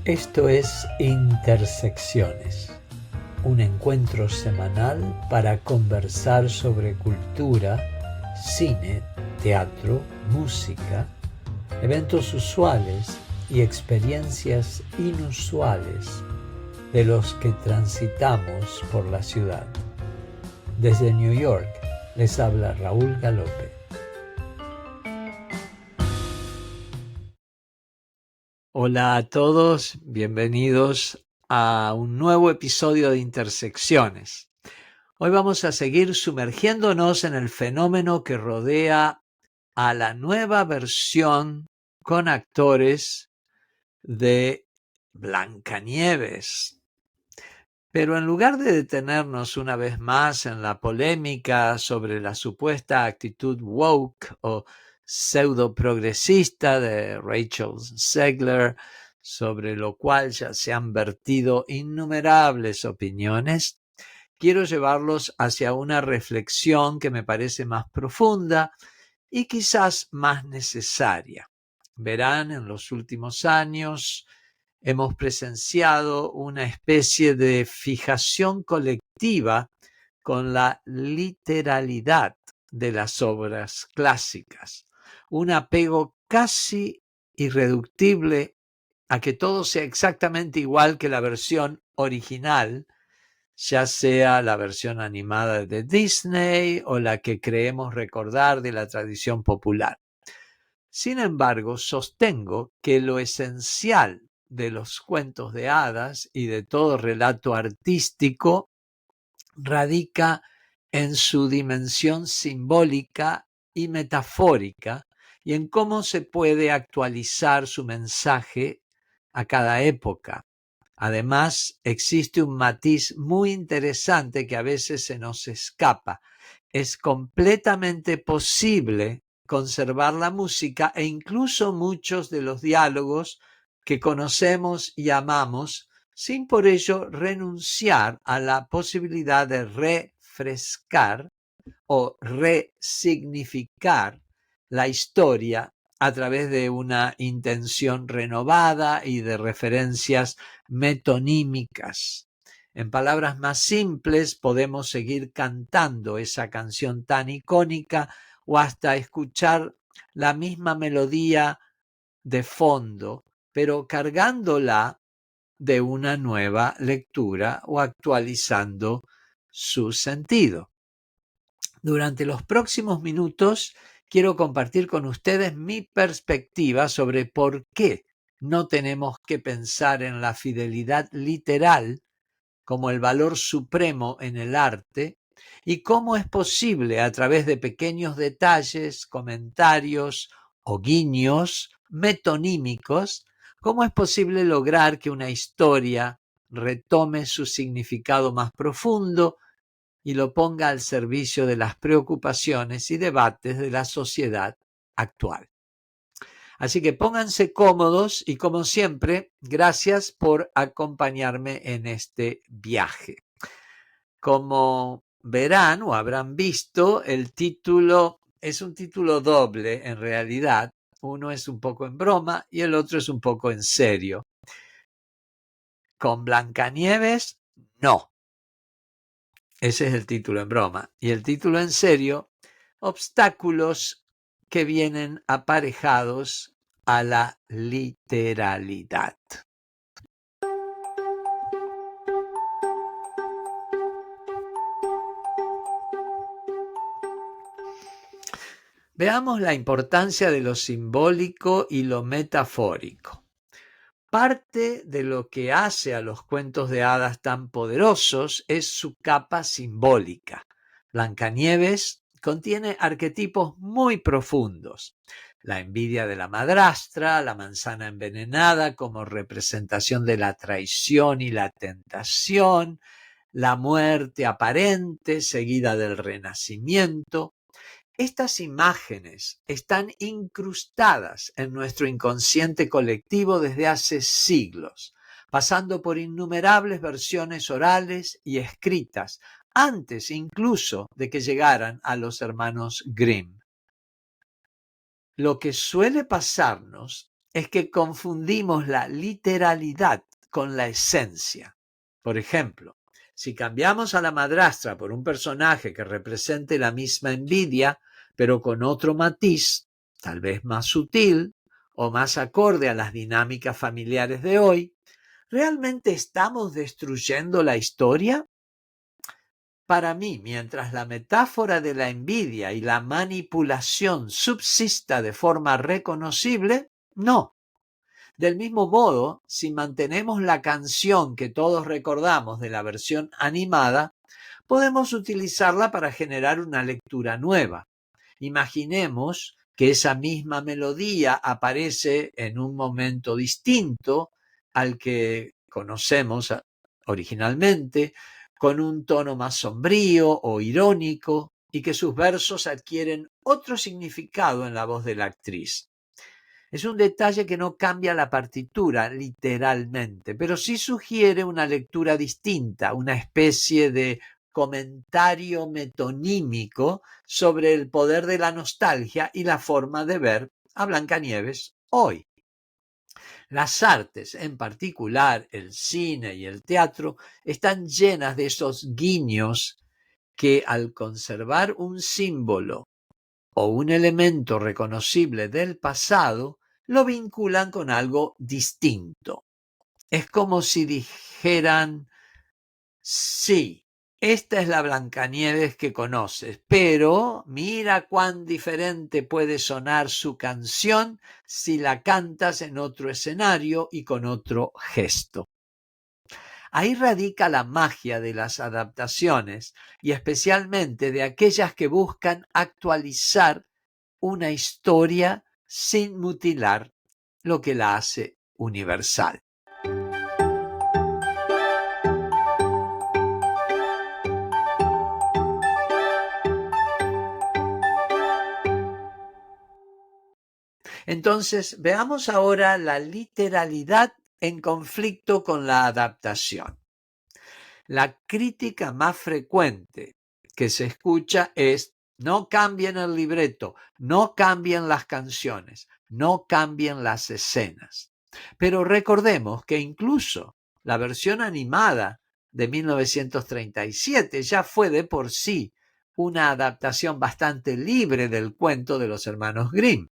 Esto es Intersecciones, un encuentro semanal para conversar sobre cultura, cine, teatro, música, eventos usuales y experiencias inusuales de los que transitamos por la ciudad. Desde New York les habla Raúl Galope. Hola a todos, bienvenidos a un nuevo episodio de Intersecciones. Hoy vamos a seguir sumergiéndonos en el fenómeno que rodea a la nueva versión con actores de Blancanieves. Pero en lugar de detenernos una vez más en la polémica sobre la supuesta actitud woke o pseudo progresista de Rachel Zegler, sobre lo cual ya se han vertido innumerables opiniones, quiero llevarlos hacia una reflexión que me parece más profunda y quizás más necesaria. Verán, en los últimos años hemos presenciado una especie de fijación colectiva con la literalidad de las obras clásicas, un apego casi irreductible a que todo sea exactamente igual que la versión original, ya sea la versión animada de Disney o la que creemos recordar de la tradición popular. Sin embargo, sostengo que lo esencial de los cuentos de hadas y de todo relato artístico radica en su dimensión simbólica y metafórica y en cómo se puede actualizar su mensaje a cada época. Además, existe un matiz muy interesante que a veces se nos escapa. Es completamente posible conservar la música e incluso muchos de los diálogos que conocemos y amamos, sin por ello renunciar a la posibilidad de refrescar o resignificar la historia a través de una intención renovada y de referencias metonímicas. En palabras más simples, podemos seguir cantando esa canción tan icónica o hasta escuchar la misma melodía de fondo, pero cargándola de una nueva lectura o actualizando su sentido. Durante los próximos minutos quiero compartir con ustedes mi perspectiva sobre por qué no tenemos que pensar en la fidelidad literal como el valor supremo en el arte y cómo es posible a través de pequeños detalles, comentarios o guiños metonímicos, cómo es posible lograr que una historia retome su significado más profundo y lo ponga al servicio de las preocupaciones y debates de la sociedad actual. Así que pónganse cómodos y, como siempre, gracias por acompañarme en este viaje. Como verán o habrán visto, el título es un título doble en realidad. Uno es un poco en broma y el otro es un poco en serio. Con Blancanieves, no. Ese es el título en broma. Y el título en serio, obstáculos que vienen aparejados a la literalidad. Veamos la importancia de lo simbólico y lo metafórico. Parte de lo que hace a los cuentos de hadas tan poderosos es su capa simbólica. Blancanieves contiene arquetipos muy profundos. La envidia de la madrastra, la manzana envenenada como representación de la traición y la tentación, la muerte aparente seguida del renacimiento. Estas imágenes están incrustadas en nuestro inconsciente colectivo desde hace siglos, pasando por innumerables versiones orales y escritas, antes incluso de que llegaran a los hermanos Grimm. Lo que suele pasarnos es que confundimos la literalidad con la esencia. Por ejemplo, si cambiamos a la madrastra por un personaje que represente la misma envidia, pero con otro matiz, tal vez más sutil o más acorde a las dinámicas familiares de hoy, ¿realmente estamos destruyendo la historia? Para mí, mientras la metáfora de la envidia y la manipulación subsista de forma reconocible, no. Del mismo modo, si mantenemos la canción que todos recordamos de la versión animada, podemos utilizarla para generar una lectura nueva. Imaginemos que esa misma melodía aparece en un momento distinto al que conocemos originalmente, con un tono más sombrío o irónico, y que sus versos adquieren otro significado en la voz de la actriz. Es un detalle que no cambia la partitura literalmente, pero sí sugiere una lectura distinta, una especie de comentario metonímico sobre el poder de la nostalgia y la forma de ver a Blancanieves hoy. Las artes, en particular el cine y el teatro, están llenas de esos guiños que, al conservar un símbolo o un elemento reconocible del pasado, lo vinculan con algo distinto. Es como si dijeran: sí, esta es la Blancanieves que conoces, pero mira cuán diferente puede sonar su canción si la cantas en otro escenario y con otro gesto. Ahí radica la magia de las adaptaciones, y especialmente de aquellas que buscan actualizar una historia sin mutilar lo que la hace universal. Entonces, veamos ahora la literalidad en conflicto con la adaptación. La crítica más frecuente que se escucha es: no cambien el libreto, no cambien las canciones, no cambien las escenas. Pero recordemos que incluso la versión animada de 1937 ya fue de por sí una adaptación bastante libre del cuento de los hermanos Grimm.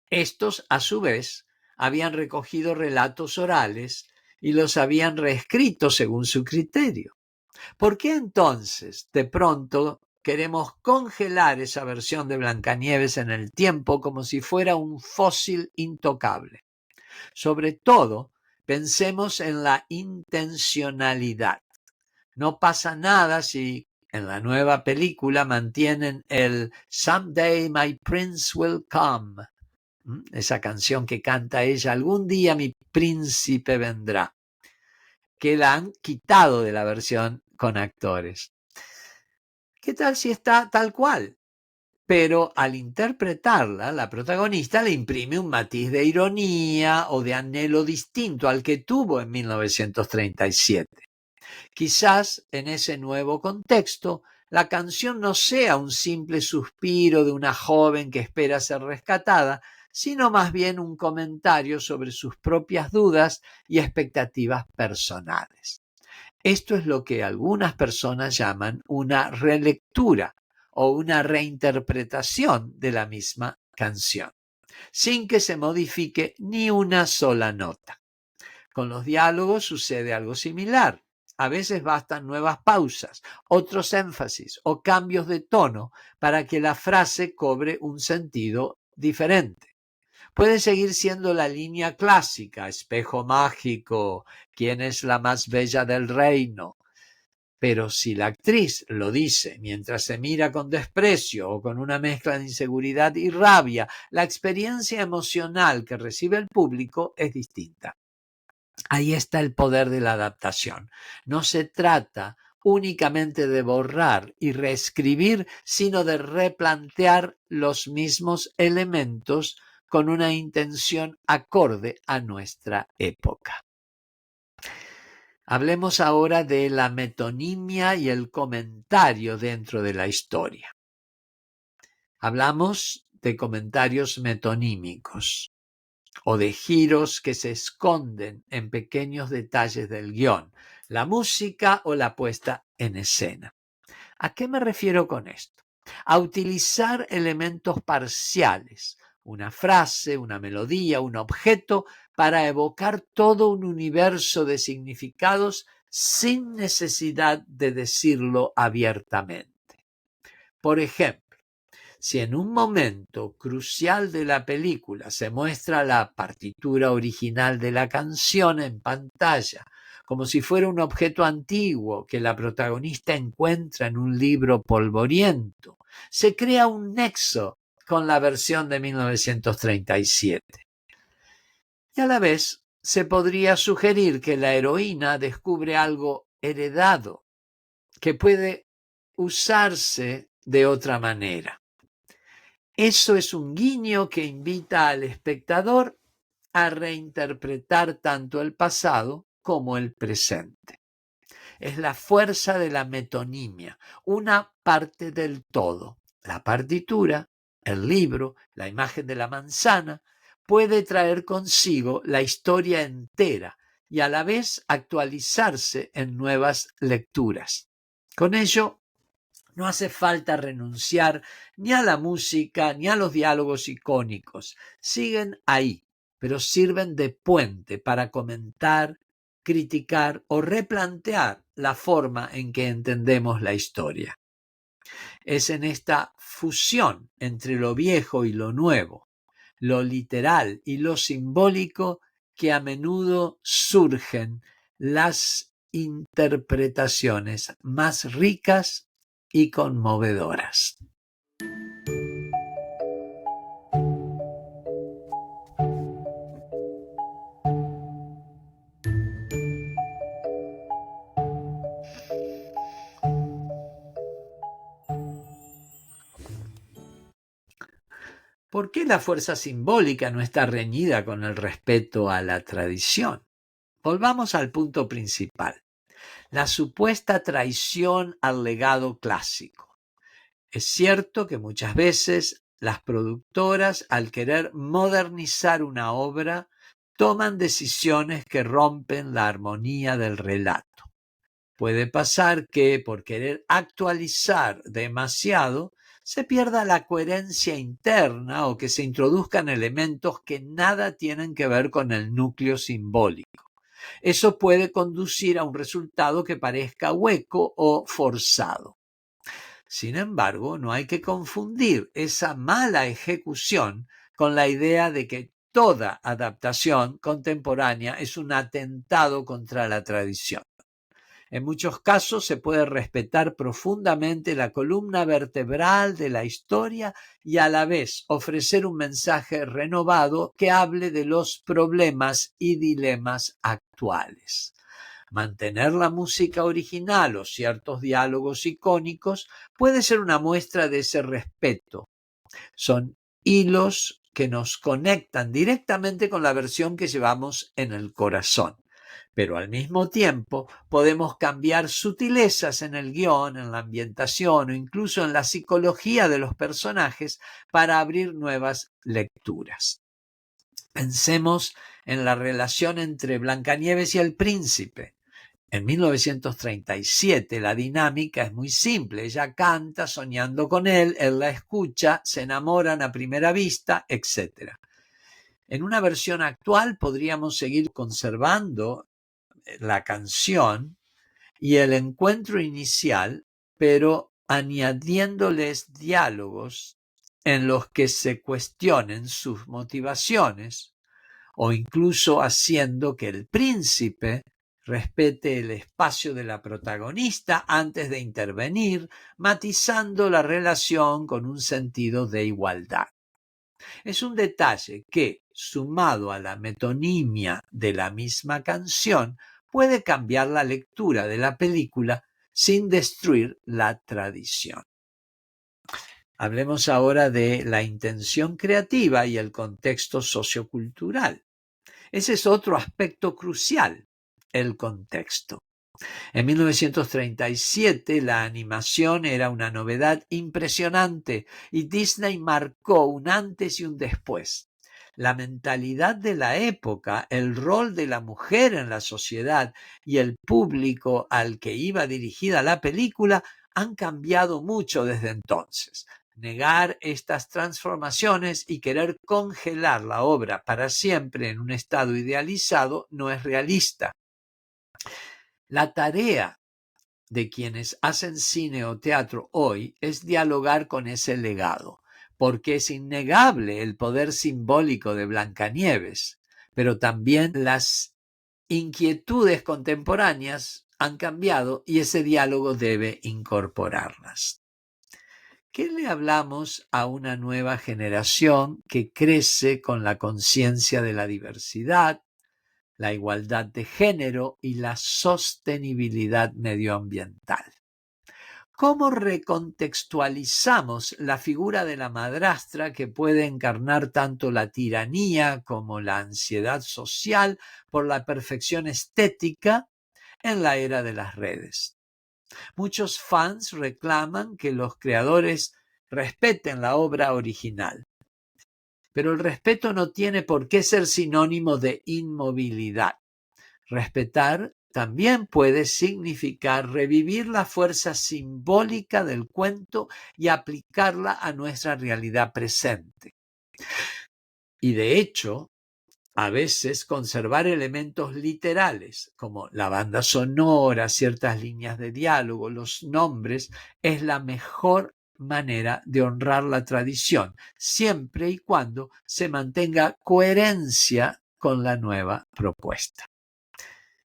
Estos, a su vez, habían recogido relatos orales y los habían reescrito según su criterio. ¿Por qué entonces, de pronto, queremos congelar esa versión de Blancanieves en el tiempo como si fuera un fósil intocable? Sobre todo, pensemos en la intencionalidad. No pasa nada si en la nueva película mantienen el "Someday my prince will come", esa canción que canta ella: algún día mi príncipe vendrá, que la han quitado de la versión con actores. ¿Qué tal si está tal cual? Pero al interpretarla, la protagonista le imprime un matiz de ironía o de anhelo distinto al que tuvo en 1937. Quizás en ese nuevo contexto, la canción no sea un simple suspiro de una joven que espera ser rescatada, sino más bien un comentario sobre sus propias dudas y expectativas personales. Esto es lo que algunas personas llaman una relectura o una reinterpretación de la misma canción, sin que se modifique ni una sola nota. Con los diálogos sucede algo similar. A veces bastan nuevas pausas, otros énfasis o cambios de tono para que la frase cobre un sentido diferente. Puede seguir siendo la línea clásica: espejo mágico, ¿quién es la más bella del reino? Pero si la actriz lo dice mientras se mira con desprecio o con una mezcla de inseguridad y rabia, la experiencia emocional que recibe el público es distinta. Ahí está el poder de la adaptación. No se trata únicamente de borrar y reescribir, sino de replantear los mismos elementos con una intención acorde a nuestra época. Hablemos ahora de la metonimia y el comentario dentro de la historia. Hablamos de comentarios metonímicos. o de giros que se esconden en pequeños detalles del guión, la música o la puesta en escena. ¿A qué me refiero con esto? A utilizar elementos parciales, una frase, una melodía, un objeto, para evocar todo un universo de significados sin necesidad de decirlo abiertamente. Por ejemplo, si en un momento crucial de la película se muestra la partitura original de la canción en pantalla, como si fuera un objeto antiguo que la protagonista encuentra en un libro polvoriento, se crea un nexo con la versión de 1937. Y a la vez se podría sugerir que la heroína descubre algo heredado que puede usarse de otra manera. Eso es un guiño que invita al espectador a reinterpretar tanto el pasado como el presente. Es la fuerza de la metonimia, una parte del todo. La partitura, el libro, la imagen de la manzana, puede traer consigo la historia entera y a la vez actualizarse en nuevas lecturas. Con ello, no hace falta renunciar ni a la música ni a los diálogos icónicos. Siguen ahí, pero sirven de puente para comentar, criticar o replantear la forma en que entendemos la historia. Es en esta fusión entre lo viejo y lo nuevo, lo literal y lo simbólico, que a menudo surgen las interpretaciones más ricas y conmovedoras. ¿Por qué la fuerza simbólica no está reñida con el respeto a la tradición? Volvamos al punto principal, la supuesta traición al legado clásico. Es cierto que muchas veces las productoras, al querer modernizar una obra, toman decisiones que rompen la armonía del relato. Puede pasar que, por querer actualizar demasiado, se pierda la coherencia interna o que se introduzcan elementos que nada tienen que ver con el núcleo simbólico. Eso puede conducir a un resultado que parezca hueco o forzado. Sin embargo, no hay que confundir esa mala ejecución con la idea de que toda adaptación contemporánea es un atentado contra la tradición. En muchos casos se puede respetar profundamente la columna vertebral de la historia y a la vez ofrecer un mensaje renovado que hable de los problemas y dilemas actuales. Mantener la música original o ciertos diálogos icónicos puede ser una muestra de ese respeto. Son hilos que nos conectan directamente con la versión que llevamos en el corazón. Pero al mismo tiempo podemos cambiar sutilezas en el guión, en la ambientación o incluso en la psicología de los personajes para abrir nuevas lecturas. Pensemos en la relación entre Blancanieves y el príncipe. En 1937 la dinámica es muy simple. Ella canta soñando con él la escucha, se enamoran a primera vista, etc. En una versión actual podríamos seguir conservando la canción y el encuentro inicial, pero añadiéndoles diálogos en los que se cuestionen sus motivaciones o incluso haciendo que el príncipe respete el espacio de la protagonista antes de intervenir, matizando la relación con un sentido de igualdad. Es un detalle que, sumado a la metonimia de la misma canción, puede cambiar la lectura de la película sin destruir la tradición. Hablemos ahora de la intención creativa y el contexto sociocultural. Ese es otro aspecto crucial, el contexto. En 1937 la animación era una novedad impresionante y Disney marcó un antes y un después. la mentalidad de la época, el rol de la mujer en la sociedad y el público al que iba dirigida la película han cambiado mucho desde entonces. Negar estas transformaciones y querer congelar la obra para siempre en un estado idealizado no es realista. La tarea de quienes hacen cine o teatro hoy es dialogar con ese legado, porque es innegable el poder simbólico de Blancanieves, pero también las inquietudes contemporáneas han cambiado y ese diálogo debe incorporarlas. ¿Qué le hablamos a una nueva generación que crece con la conciencia de la diversidad, la igualdad de género y la sostenibilidad medioambiental? ¿Cómo recontextualizamos la figura de la madrastra que puede encarnar tanto la tiranía como la ansiedad social por la perfección estética en la era de las redes? Muchos fans reclaman que los creadores respeten la obra original, pero el respeto no tiene por qué ser sinónimo de inmovilidad. Respetar también puede significar revivir la fuerza simbólica del cuento y aplicarla a nuestra realidad presente. Y de hecho, a veces conservar elementos literales, como la banda sonora, ciertas líneas de diálogo, los nombres, es la mejor manera de honrar la tradición, siempre y cuando se mantenga coherencia con la nueva propuesta.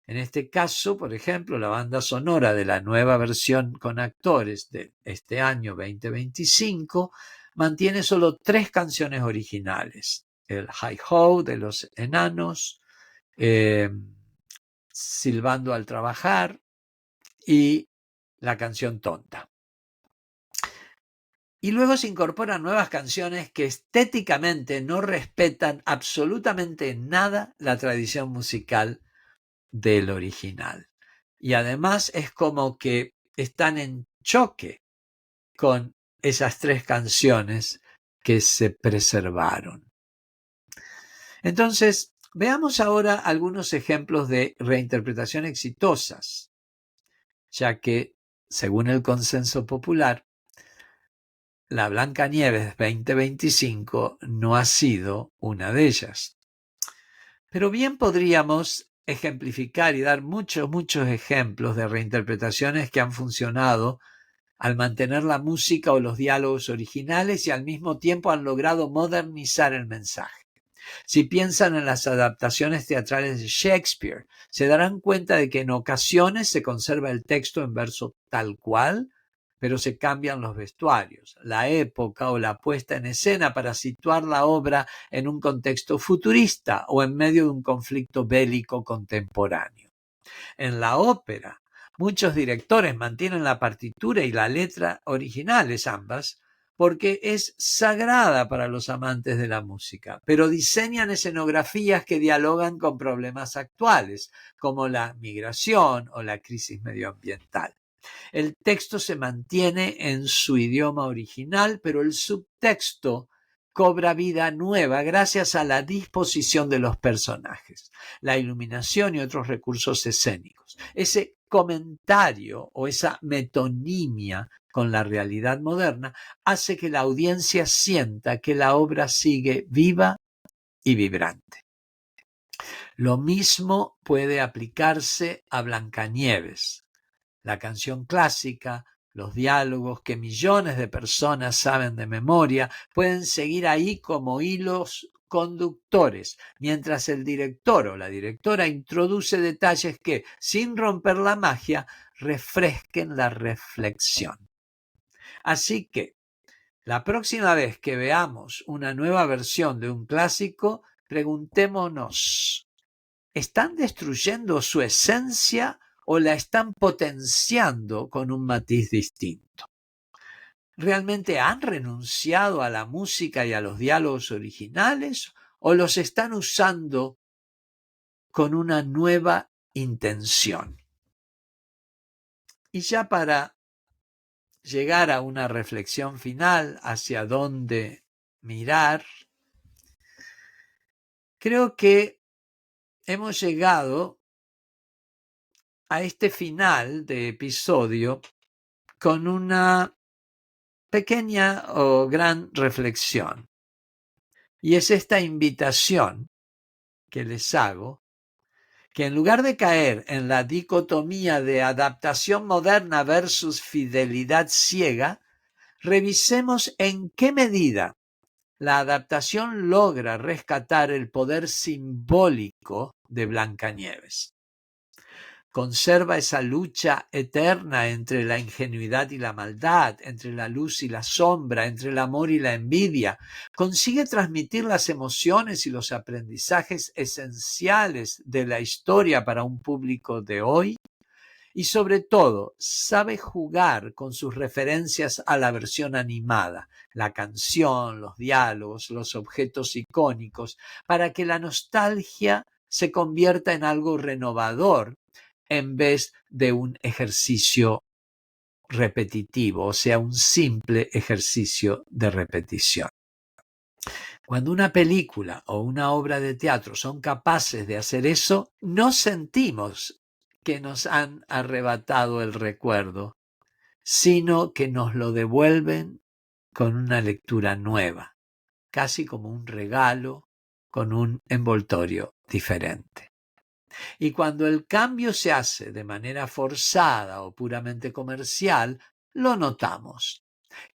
En este caso, por ejemplo, la banda sonora de la nueva versión con actores de este año 2025 mantiene solo 3 canciones originales: el Hi-Ho de los Enanos, Silbando al Trabajar y la canción Tonta. Y luego se incorporan nuevas canciones que estéticamente no respetan absolutamente nada la tradición musical del original. Y además es como que están en choque con esas 3 canciones que se preservaron. Entonces, veamos ahora algunos ejemplos de reinterpretación exitosas, ya que, según el consenso popular, la Blancanieves 2025 no ha sido una de ellas. Pero bien podríamos ejemplificar y dar muchos ejemplos de reinterpretaciones que han funcionado al mantener la música o los diálogos originales y al mismo tiempo han logrado modernizar el mensaje. Si piensan en las adaptaciones teatrales de Shakespeare, se darán cuenta de que en ocasiones se conserva el texto en verso tal cual, pero se cambian los vestuarios, la época o la puesta en escena para situar la obra en un contexto futurista o en medio de un conflicto bélico contemporáneo. En la ópera, muchos directores mantienen la partitura y la letra originales ambas, porque es sagrada para los amantes de la música, pero diseñan escenografías que dialogan con problemas actuales, como la migración o la crisis medioambiental. El texto se mantiene en su idioma original, pero el subtexto cobra vida nueva gracias a la disposición de los personajes, la iluminación y otros recursos escénicos. Ese comentario o esa metonimia con la realidad moderna hace que la audiencia sienta que la obra sigue viva y vibrante. Lo mismo puede aplicarse a Blancanieves. La canción clásica, los diálogos que millones de personas saben de memoria, pueden seguir ahí como hilos conductores, mientras el director o la directora introduce detalles que, sin romper la magia, refresquen la reflexión. Así que, la próxima vez que veamos una nueva versión de un clásico, preguntémonos: ¿están destruyendo su esencia o la están potenciando con un matiz distinto? ¿Realmente han renunciado a la música y a los diálogos originales o los están usando con una nueva intención? Y ya para llegar a una reflexión final hacia dónde mirar, Creo que hemos llegado a este final de episodio con una pequeña o gran reflexión. Y es esta invitación que les hago, que en lugar de caer en la dicotomía de adaptación moderna versus fidelidad ciega, revisemos en qué medida la adaptación logra rescatar el poder simbólico de Blancanieves. Conserva esa lucha eterna entre la ingenuidad y la maldad, entre la luz y la sombra, entre el amor y la envidia. Consigue transmitir las emociones y los aprendizajes esenciales de la historia para un público de hoy. Y sobre todo, sabe jugar con sus referencias a la versión animada, la canción, los diálogos, los objetos icónicos, para que la nostalgia se convierta en algo renovador en vez de un ejercicio repetitivo, o sea, un simple ejercicio de repetición. Cuando una película o una obra de teatro son capaces de hacer eso, no sentimos que nos han arrebatado el recuerdo, sino que nos lo devuelven con una lectura nueva, casi como un regalo con un envoltorio diferente. Y cuando el cambio se hace de manera forzada o puramente comercial, lo notamos.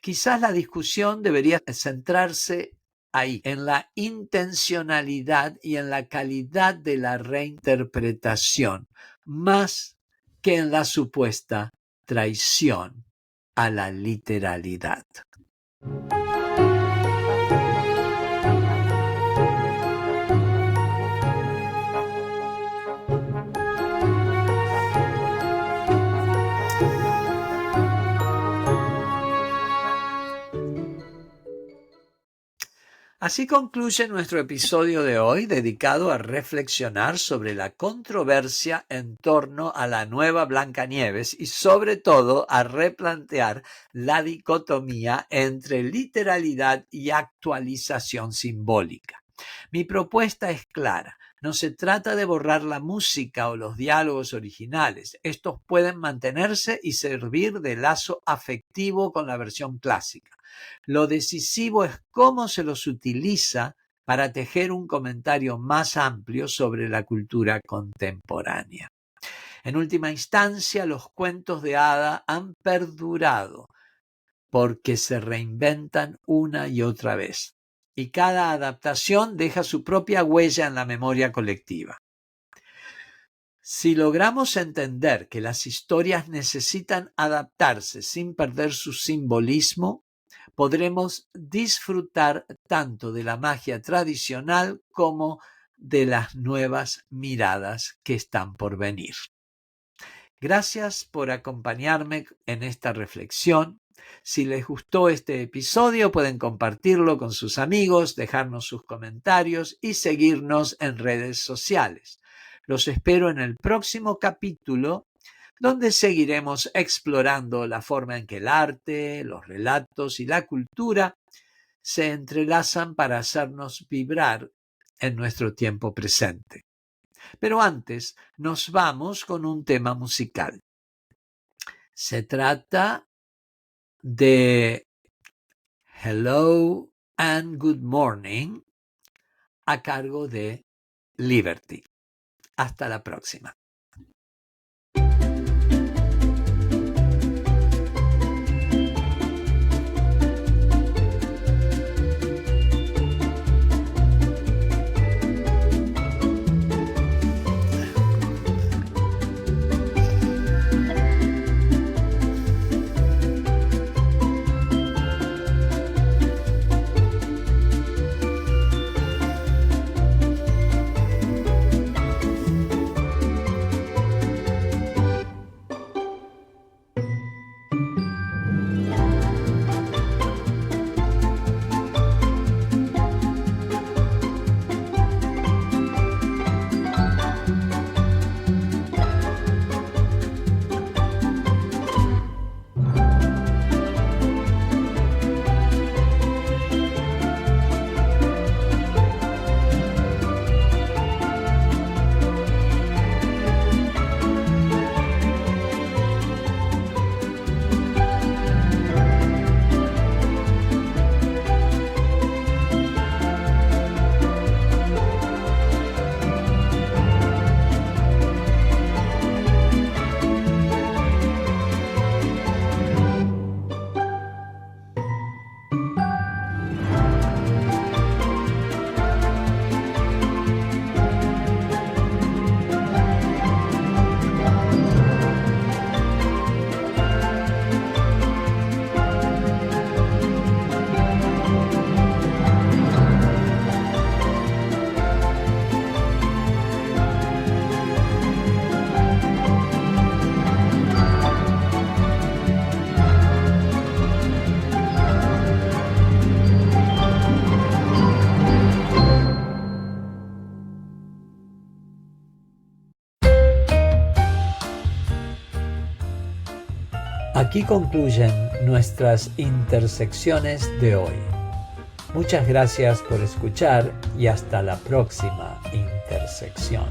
Quizás la discusión debería centrarse ahí, en la intencionalidad y en la calidad de la reinterpretación, más que en la supuesta traición a la literalidad. Así concluye nuestro episodio de hoy, dedicado a reflexionar sobre la controversia en torno a la nueva Blancanieves y sobre todo a replantear la dicotomía entre literalidad y actualización simbólica. Mi propuesta es clara. No se trata de borrar la música o los diálogos originales. Estos pueden mantenerse y servir de lazo afectivo con la versión clásica. Lo decisivo es cómo se los utiliza para tejer un comentario más amplio sobre la cultura contemporánea. En última instancia, los cuentos de hada han perdurado porque se reinventan una y otra vez, y cada adaptación deja su propia huella en la memoria colectiva. Si logramos entender que las historias necesitan adaptarse sin perder su simbolismo, podremos disfrutar tanto de la magia tradicional como de las nuevas miradas que están por venir. Gracias por acompañarme en esta reflexión. Si les gustó este episodio, pueden compartirlo con sus amigos, dejarnos sus comentarios y seguirnos en redes sociales. Los espero en el próximo capítulo, donde seguiremos explorando la forma en que el arte, los relatos y la cultura se entrelazan para hacernos vibrar en nuestro tiempo presente. Pero antes nos vamos con un tema musical. Se trata de Hello and Good Morning a cargo de Liberty. Hasta la próxima. Aquí concluyen nuestras intersecciones de hoy. Muchas gracias por escuchar y hasta la próxima intersección.